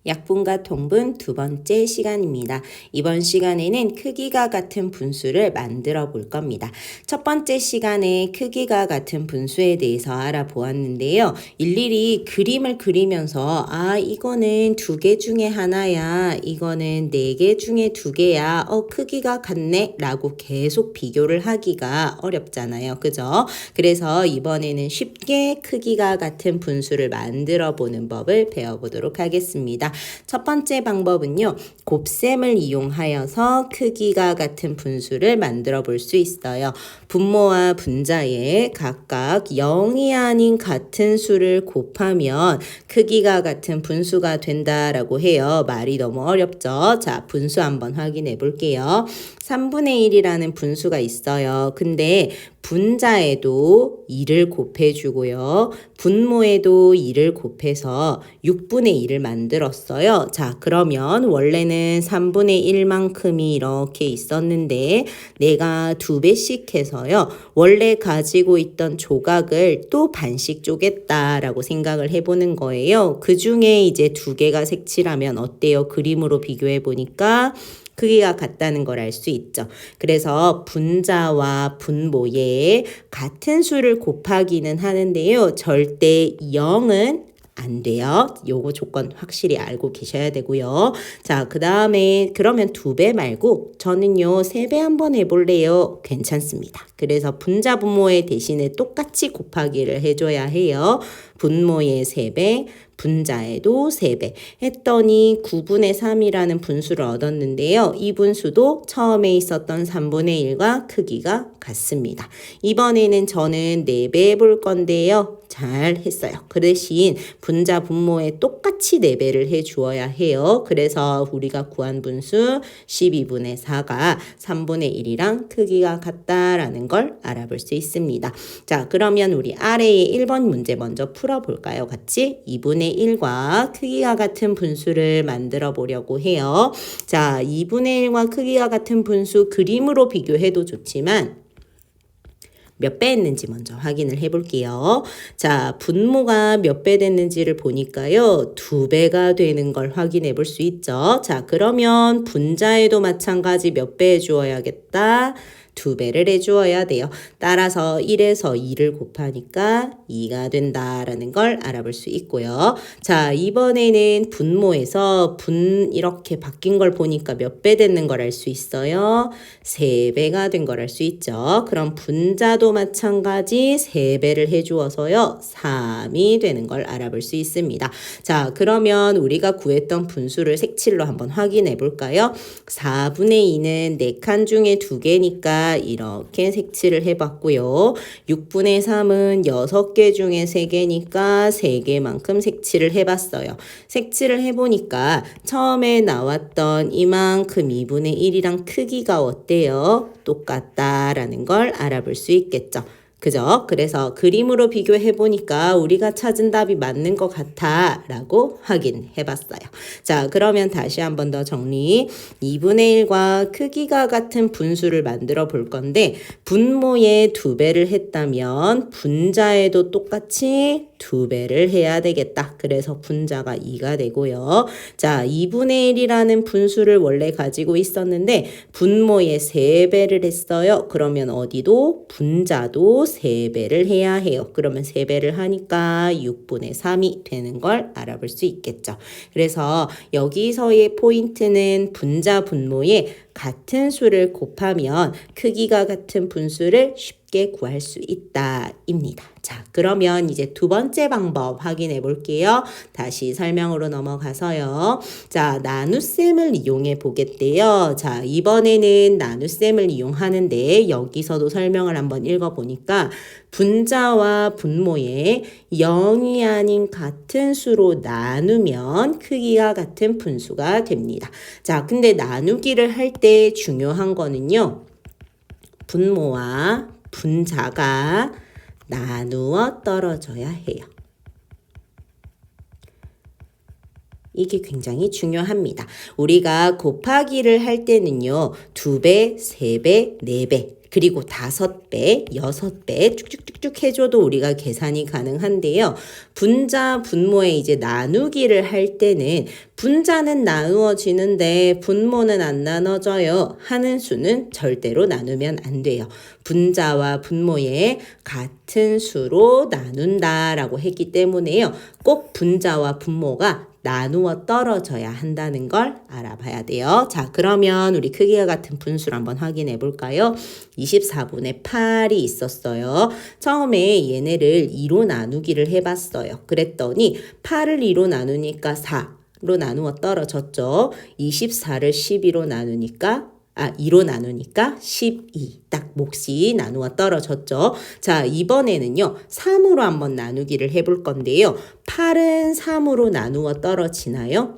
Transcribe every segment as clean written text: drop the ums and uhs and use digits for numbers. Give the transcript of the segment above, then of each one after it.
약분과 통분 두 번째 시간입니다. 이번 시간에는 크기가 같은 분수를 만들어 볼 겁니다. 첫 번째 시간에 크기가 같은 분수에 대해서 알아보았는데요. 일일이 그림을 그리면서 이거는 두 개 중에 하나야. 이거는 네 개 중에 두 개야. 크기가 같네 라고 계속 비교를 하기가 어렵잖아요. 그죠? 그래서 이번에는 쉽게 크기가 같은 분수를 만들어 보는 법을 배워보도록 하겠습니다. 첫 번째 방법은요. 곱셈을 이용하여서 크기가 같은 분수를 만들어 볼 수 있어요. 분모와 분자에 각각 0이 아닌 같은 수를 곱하면 크기가 같은 분수가 된다라고 해요. 말이 너무 어렵죠? 자, 분수 한번 확인해 볼게요. 3분의 1이라는 분수가 있어요. 근데 분자에도 2를 곱해주고요. 분모에도 2를 곱해서 6분의 1을 만들었어요. 자, 그러면 원래는 3분의 1만큼이 이렇게 있었는데 내가 2배씩 해서요. 원래 가지고 있던 조각을 또 반씩 쪼갰다라고 생각을 해보는 거예요. 그 중에 이제 두 개가 색칠하면 어때요? 그림으로 비교해 보니까 크기가 같다는 걸 알 수 있죠. 그래서 분자와 분모에 같은 수를 곱하기는 하는데요. 절대 0은 안 돼요. 요거 조건 확실히 알고 계셔야 되고요. 자, 그 다음에 그러면 2배 말고 저는요 3배 한번 해볼래요. 괜찮습니다. 그래서 분자 분모의 대신에 똑같이 곱하기를 해줘야 해요. 분모의 3배, 분자에도 3배 했더니 9분의 3이라는 분수를 얻었는데요. 이 분수도 처음에 있었던 3분의 1과 크기가 같습니다. 이번에는 저는 4배 해볼 건데요. 잘 했어요. 그 대신 분자 분모에 똑같이 4배를 해 주어야 해요. 그래서 우리가 구한 분수 12분의 4가 3분의 1이랑 크기가 같다라는 걸 알아볼 수 있습니다. 자, 그러면 우리 아래의 1번 문제 먼저 풀어볼까요? 같이 2분의 1과 크기가 같은 분수를 만들어 보려고 해요. 자, 2분의 1과 크기가 같은 분수 그림으로 비교해도 좋지만 몇 배 했는지 먼저 확인을 해볼게요. 자, 분모가 몇 배 됐는지를 보니까요. 2배가 되는 걸 확인해 볼 수 있죠. 자, 그러면 분자에도 마찬가지 몇 배 해주어야겠다. 2배를 해주어야 돼요. 따라서 1에서 2를 곱하니까 2가 된다라는 걸 알아볼 수 있고요. 자, 이번에는 분모에서 이렇게 바뀐 걸 보니까 몇 배 되는 걸 알 수 있어요. 3배가 된 걸 알 수 있죠. 그럼 분자도 마찬가지 3배를 해주어서요. 3이 되는 걸 알아볼 수 있습니다. 자, 그러면 우리가 구했던 분수를 색칠로 한번 확인해 볼까요? 4분의 2는 4칸 중에 2개니까 이렇게 색칠을 해봤고요. 6분의 3은 6개 중에 3개니까 3개만큼 색칠을 해봤어요. 색칠을 해보니까 처음에 나왔던 이만큼 2분의 1이랑 크기가 어때요? 똑같다라는 걸 알아볼 수 있겠죠. 그죠? 그래서 그림으로 비교해 보니까 우리가 찾은 답이 맞는 것 같아 라고 확인해 봤어요. 자, 그러면 다시 한 번 더 정리. 2분의 1과 크기가 같은 분수를 만들어 볼 건데 분모에 2배를 했다면 분자에도 똑같이 2배를 해야 되겠다. 그래서 분자가 2가 되고요. 자, 2분의 1이라는 분수를 원래 가지고 있었는데 분모에 3배를 했어요. 그러면 어디도 분자도 3배를 해야 해요. 그러면 3배를 하니까 6분의 3이 되는 걸 알아볼 수 있겠죠. 그래서 여기서의 포인트는 분자 분모에 같은 수를 곱하면 크기가 같은 분수를 쉽게 구할 수 있다입니다. 자, 그러면 이제 두 번째 방법 확인해 볼게요. 다시 설명으로 넘어가서요. 자, 나눗셈을 이용해 보겠대요. 자, 이번에는 나눗셈을 이용하는데 여기서도 설명을 한번 읽어보니까 분자와 분모에 0이 아닌 같은 수로 나누면 크기가 같은 분수가 됩니다. 자, 근데 나누기를 할 때 중요한 거는요. 분모와 분자가 나누어 떨어져야 해요. 이게 굉장히 중요합니다. 우리가 곱하기를 할 때는요. 2배, 3배, 4배 그리고 5배, 6배 쭉쭉쭉쭉 해줘도 우리가 계산이 가능한데요. 분자, 분모에 이제 나누기를 할 때는 분자는 나누어지는데 분모는 안 나눠져요. 하는 수는 절대로 나누면 안 돼요. 분자와 분모에 같은 수로 나눈다라고 했기 때문에요. 꼭 분자와 분모가 나누어 떨어져야 한다는 걸 알아봐야 돼요. 자, 그러면 우리 크기와 같은 분수를 한번 확인해 볼까요? 24분의 8이 있었어요. 처음에 얘네를 2로 나누기를 해봤어요. 그랬더니 8을 2로 나누니까 4로 나누어 떨어졌죠. 24를 12로 나누니까 2로 나누니까 12. 딱 몫이 나누어 떨어졌죠. 자, 이번에는요. 3으로 한번 나누기를 해볼 건데요. 8은 3으로 나누어 떨어지나요?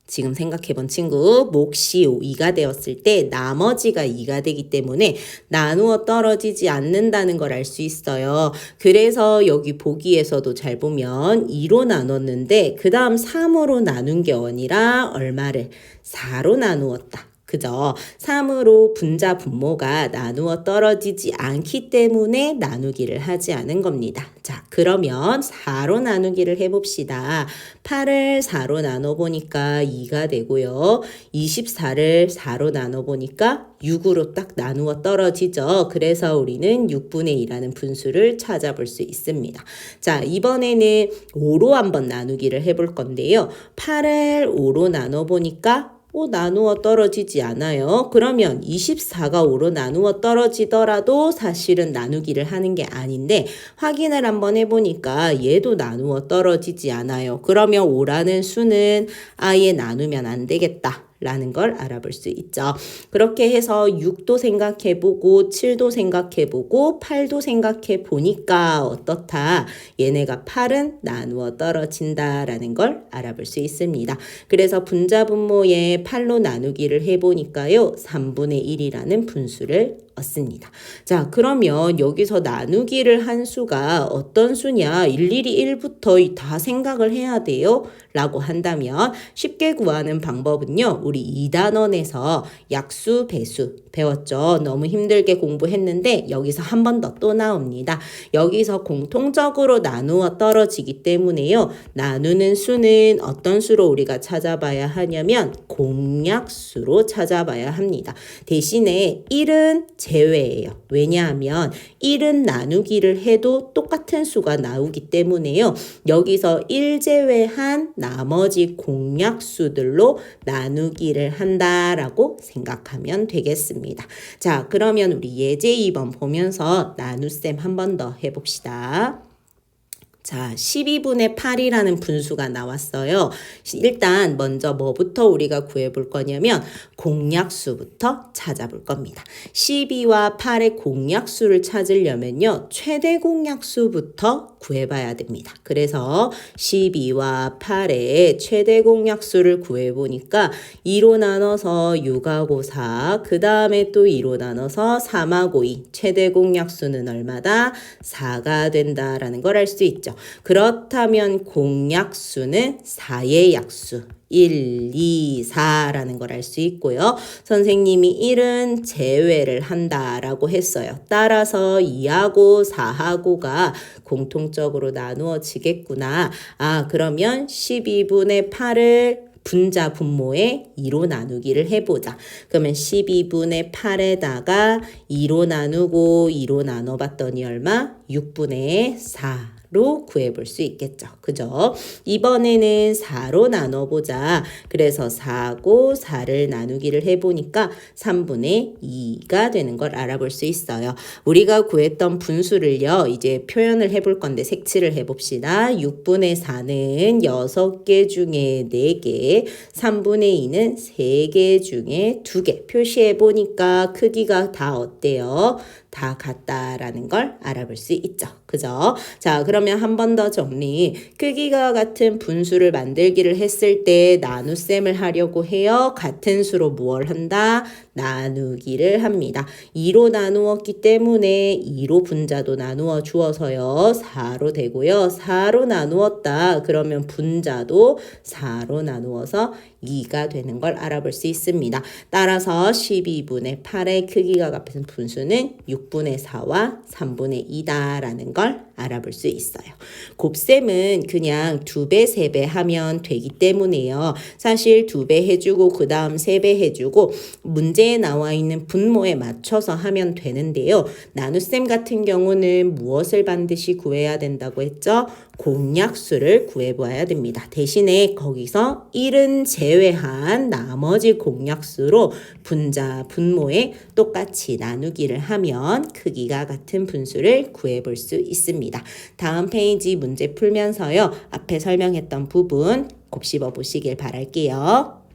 지금 생각해본 친구, 몫이 2가 되었을 때 나머지가 2가 되기 때문에 나누어 떨어지지 않는다는 걸 알 수 있어요. 그래서 여기 보기에서도 잘 보면 2로 나눴는데 그 다음 3으로 나눈 게 아니라 얼마를? 4로 나누었다. 그죠? 3으로 분자 분모가 나누어 떨어지지 않기 때문에 나누기를 하지 않은 겁니다. 자, 그러면 4로 나누기를 해봅시다. 8을 4로 나눠보니까 2가 되고요. 24를 4로 나눠보니까 6으로 딱 나누어 떨어지죠. 그래서 우리는 6분의 2라는 분수를 찾아볼 수 있습니다. 자, 이번에는 5로 한번 나누기를 해볼 건데요. 8을 5로 나눠보니까 나누어 떨어지지 않아요. 그러면 24가 5로 나누어 떨어지더라도 사실은 나누기를 하는 게 아닌데 확인을 한번 해보니까 얘도 나누어 떨어지지 않아요. 그러면 5라는 수는 아예 나누면 안 되겠다. 라는 걸 알아볼 수 있죠. 그렇게 해서 6도 생각해보고 7도 생각해보고 8도 생각해보니까 어떻다? 얘네가 8은 나누어 떨어진다라는 걸 알아볼 수 있습니다. 그래서 분자분모에 8로 나누기를 해보니까요. 3분의 1이라는 분수를 얻습니다. 자, 그러면 여기서 나누기를 한 수가 어떤 수냐? 일일이 1부터 다 생각을 해야 돼요. 라고 한다면 쉽게 구하는 방법은요. 우리 2단원에서 약수, 배수 배웠죠. 너무 힘들게 공부했는데 여기서 한 번 더 또 나옵니다. 여기서 공통적으로 나누어 떨어지기 때문에요. 나누는 수는 어떤 수로 우리가 찾아봐야 하냐면 공약수로 찾아봐야 합니다. 대신에 1은 제외예요. 왜냐하면 1은 나누기를 해도 똑같은 수가 나오기 때문에요. 여기서 1 제외한 나머지 공약수들로 나누기를 한다라고 생각하면 되겠습니다. 자, 그러면 우리 예제 2번 보면서 나눗셈 한 번 더 해봅시다. 자, 12분의 8이라는 분수가 나왔어요. 일단 먼저 뭐부터 우리가 구해볼 거냐면 공약수부터 찾아볼 겁니다. 12와 8의 공약수를 찾으려면요. 최대 공약수부터 구해봐야 됩니다. 그래서 12와 8의 최대 공약수를 구해보니까 2로 나눠서 6하고 4, 그 다음에 또 2로 나눠서 3하고 2, 최대 공약수는 얼마다? 4가 된다라는 걸 알 수 있죠. 그렇다면 공약수는 4의 약수 1, 2, 4라는 걸 알 수 있고요. 선생님이 1은 제외를 한다라고 했어요. 따라서 2하고 4하고가 공통적으로 나누어지겠구나. 그러면 12분의 8을 분자 분모에 2로 나누기를 해보자. 그러면 12분의 8에다가 2로 나누고 2로 나눠봤더니 얼마? 6분의 4. 로 구해볼 수 있겠죠. 그죠? 이번에는 4로 나눠보자. 그래서 4고 4를 나누기를 해보니까 3분의 2가 되는 걸 알아볼 수 있어요. 우리가 구했던 분수를요. 이제 표현을 해볼 건데 색칠을 해봅시다. 6분의 4는 6개 중에 4개, 3분의 2는 3개 중에 2개. 표시해보니까 크기가 다 어때요? 다 같다라는 걸 알아볼 수 있죠. 그죠? 자, 그러면 한 번 더 정리. 크기가 같은 분수를 만들기를 했을 때 나눗셈을 하려고 해요. 같은 수로 무엇을 한다? 나누기를 합니다. 2로 나누었기 때문에 2로 분자도 나누어 주어서요. 4로 되고요. 4로 나누었다. 그러면 분자도 4로 나누어서 2가 되는 걸 알아볼 수 있습니다. 따라서 12분의 8의 크기가 같은 분수는 6분의 4와 3분의 2다라는 걸 알아볼 수 있어요. 곱셈은 그냥 2배, 3배 하면 되기 때문에요. 사실 2배 해주고 그 다음 3배 해주고 문제에 나와 있는 분모에 맞춰서 하면 되는데요. 나눗셈 같은 경우는 무엇을 반드시 구해야 된다고 했죠? 공약수를 구해봐야 됩니다. 대신에 거기서 1은 제외한 나머지 공약수로 분자, 분모에 똑같이 나누기를 하면 크기가 같은 분수를 구해볼 수 있습니다. 다음 페이지 문제 풀면서요. 앞에 설명했던 부분 곱씹어 보시길 바랄게요.